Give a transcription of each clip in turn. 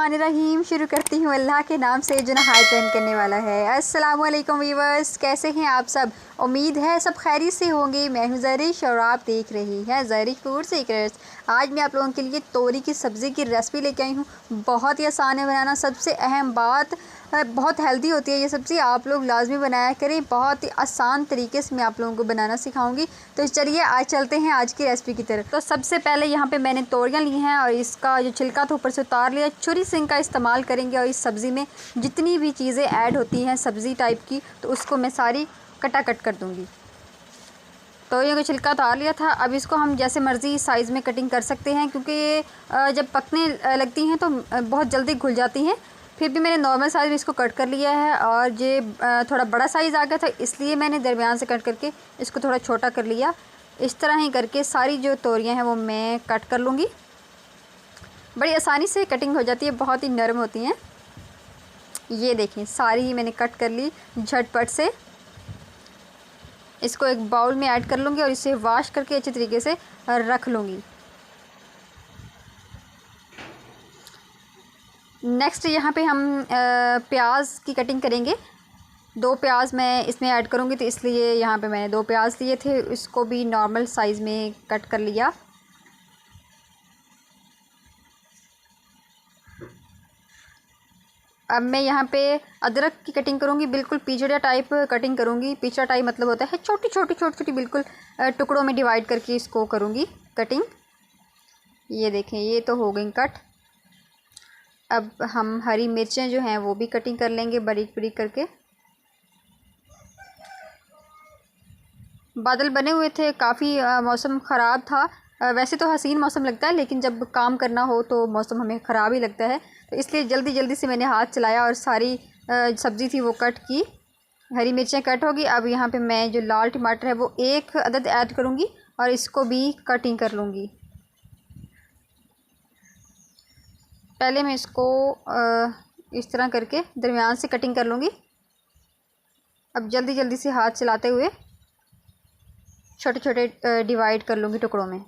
बिस्मिल्लाहिर्रहमानिर्रहीम। शुरू करती हूँ अल्लाह के नाम से जो नहायत रहम करने वाला है। अस्सलाम वालेकुम व्यूअर्स, कैसे हैं आप सब? उम्मीद है सब खैरियत से होंगे। मैं हूँ ज़रिश और आप देख रही हैं ज़रिश फूड सीक्रेट्स। आज मैं आप लोगों के लिए तोरी की सब्ज़ी की रेसिपी लेके आई हूँ। बहुत ही आसान है बनाना। सबसे अहम बात, बहुत हेल्दी होती है ये सब्ज़ी। आप लोग लाजमी बनाया करें। बहुत ही आसान तरीके से मैं आप लोगों को बनाना सिखाऊंगी। तो चलिए आज चलते हैं आज की रेसिपी की तरफ। तो सबसे पहले यहाँ पे मैंने तोरियाँ ली हैं और इसका जो छिलका था ऊपर से उतार लिया। छुरी से इनका इस्तेमाल करेंगे और इस सब्ज़ी में जितनी भी चीज़ें ऐड होती हैं सब्ज़ी टाइप की, तो उसको मैं सारी कटाकट कर दूँगी। तोरियों का छिलका उतार लिया था। अब इसको हम जैसे मर्ज़ी साइज़ में कटिंग कर सकते हैं, क्योंकि ये जब पकने लगती हैं तो बहुत जल्दी घुल जाती हैं। फिर भी मैंने नॉर्मल साइज़ में इसको कट कर लिया है और ये थोड़ा बड़ा साइज़ आ गया था, इसलिए मैंने दरमियान से कट करके इसको थोड़ा छोटा कर लिया। इस तरह ही करके सारी जो तोरियाँ हैं वो मैं कट कर लूँगी। बड़ी आसानी से कटिंग हो जाती है, बहुत ही नरम होती हैं। ये देखें सारी ही मैंने कट कर ली झटपट से। इसको एक बाउल में ऐड कर लूँगी और इसे वॉश करके अच्छे तरीके से रख लूँगी। नेक्स्ट यहाँ पे हम प्याज की कटिंग करेंगे। 2 प्याज मैं इसमें ऐड करूँगी, तो इसलिए यहाँ पे मैंने 2 प्याज लिए थे। इसको भी नॉर्मल साइज़ में कट कर लिया। अब मैं यहाँ पे अदरक की कटिंग करूँगी। बिल्कुल पिछड़ा टाइप कटिंग करूँगी। पिछड़ा टाइप मतलब होता है छोटी छोटी बिल्कुल टुकड़ों में डिवाइड करके इसको करूँगी कटिंग। ये देखें ये तो हो गई कट। अब हम हरी मिर्चें जो हैं वो भी कटिंग कर लेंगे बारीक बारीक करके। बादल बने हुए थे, काफ़ी मौसम ख़राब था। वैसे तो हसीन मौसम लगता है, लेकिन जब काम करना हो तो मौसम हमें ख़राब ही लगता है। तो इसलिए जल्दी जल्दी से मैंने हाथ चलाया और सारी सब्ज़ी थी वो कट की। हरी मिर्चें कट होगी। अब यहाँ पे मैं जो लाल टमाटर है वो 1 अदद ऐड करूँगी और इसको भी कटिंग कर लूँगी। पहले मैं इसको इस तरह करके दरमियान से कटिंग कर लूँगी। अब जल्दी जल्दी से हाथ चलाते हुए छोटे छोटे डिवाइड कर लूँगी टुकड़ों में।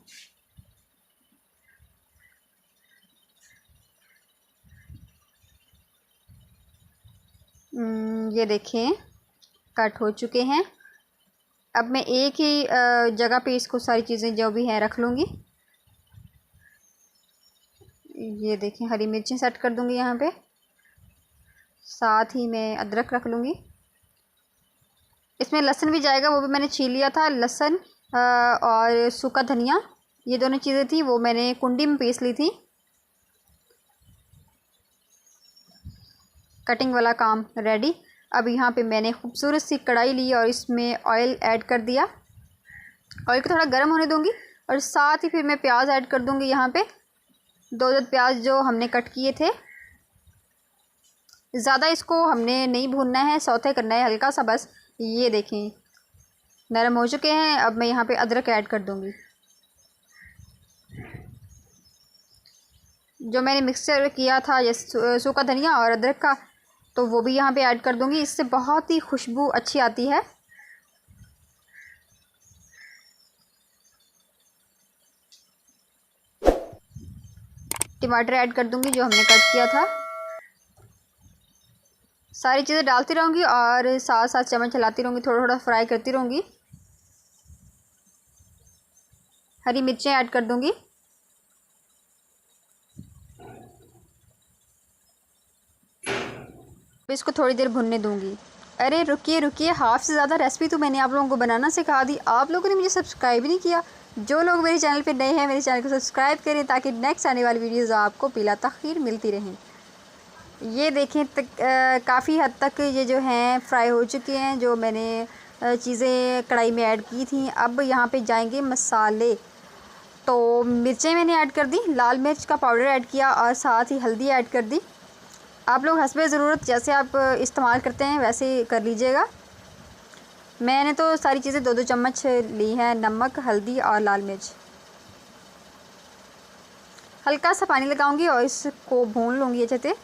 ये देखें कट हो चुके हैं। अब मैं एक ही जगह पे इसको सारी चीज़ें जो भी हैं रख लूँगी। ये देखें हरी मिर्चें सेट कर दूँगी यहाँ पे, साथ ही मैं अदरक रख लूँगी। इसमें लहसुन भी जाएगा, वो भी मैंने छील लिया था। लहसुन और सूखा धनिया, ये दोनों चीज़ें थी वो मैंने कुंडी में पीस ली थी। कटिंग वाला काम रेडी। अब यहाँ पे मैंने खूबसूरत सी कढ़ाई ली और इसमें ऑयल ऐड कर दिया। ऑयल को थोड़ा गर्म होने दूँगी और साथ ही फिर मैं प्याज ऐड कर दूँगी। यहाँ पे 2 प्याज जो हमने कट किए थे। ज़्यादा इसको हमने नहीं भूनना है, सौते करना है हल्का सा बस। ये देखें नरम हो चुके हैं। अब मैं यहाँ पे अदरक ऐड कर दूँगी। जो मैंने मिक्सचर किया था ये सूखा धनिया और अदरक का, तो वो भी यहाँ पे ऐड कर दूँगी। इससे बहुत ही खुशबू अच्छी आती है। टमाटर ऐड कर दूँगी जो हमने कट किया था। सारी चीज़ें डालती रहूँगी और साथ साथ चम्मच चलाती रहूँगी, थोड़ा थोड़ा फ्राई करती रहूँगी। हरी मिर्चें ऐड कर दूँगी। इसको थोड़ी देर भुनने दूँगी। अरे रुकिए रुकिए, हाफ़ से ज़्यादा रेसिपी तो मैंने आप लोगों को बनाना सिखा दी, आप लोगों ने मुझे सब्सक्राइब नहीं किया। जो लोग मेरे चैनल पे नए हैं मेरे चैनल को सब्सक्राइब करें ताकि नेक्स्ट आने वाली वीडियोज़ आपको बिला तख़ीर मिलती रहें। ये देखें काफ़ी हद तक ये जो हैं फ्राई हो चुके हैं, जो मैंने चीज़ें कढ़ाई में ऐड की थी। अब यहाँ पे जाएंगे मसाले। तो मिर्चें मैंने ऐड कर दी, लाल मिर्च का पाउडर ऐड किया और साथ ही हल्दी ऐड कर दी। आप लोग हस्बे ज़रूरत जैसे आप इस्तेमाल करते हैं वैसे कर लीजिएगा। मैंने तो सारी चीज़ें 2-2 चम्मच ली हैं। नमक, हल्दी और लाल मिर्च। हल्का सा पानी लगाऊंगी और इसको भून लूँगी अच्छे से।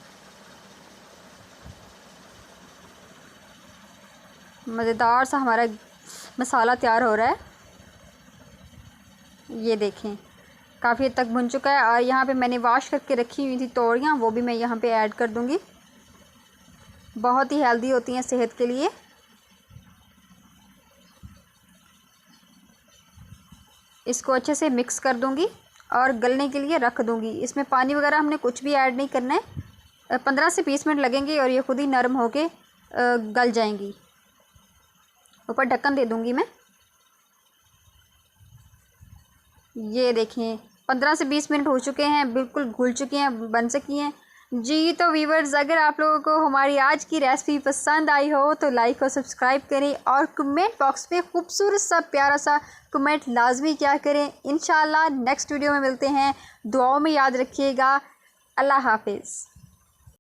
मज़ेदार सा हमारा मसाला तैयार हो रहा है। ये देखें काफ़ी हद तक भुन चुका है। और यहाँ पे मैंने वॉश करके रखी हुई थी तोरियाँ, वो भी मैं यहाँ पे ऐड कर दूँगी। बहुत ही हेल्दी होती हैं सेहत के लिए। इसको अच्छे से मिक्स कर दूँगी और गलने के लिए रख दूँगी। इसमें पानी वगैरह हमने कुछ भी ऐड नहीं करना है। 15 से 20 मिनट लगेंगे और ये खुद ही नरम होके गल जाएंगी। ऊपर ढक्कन दे दूँगी मैं। ये देखें 15 से 20 मिनट हो चुके हैं, बिल्कुल घुल चुकी हैं, बन चुकी हैं जी। तो व्यूअर्स, अगर आप लोगों को हमारी आज की रेसिपी पसंद आई हो तो लाइक और सब्सक्राइब करें और कमेंट बॉक्स में खूबसूरत सा प्यारा सा कमेंट लाजमी क्या करें। इंशाल्लाह नेक्स्ट वीडियो में मिलते हैं। दुआओं में याद रखिएगा। अल्लाह हाफिज़।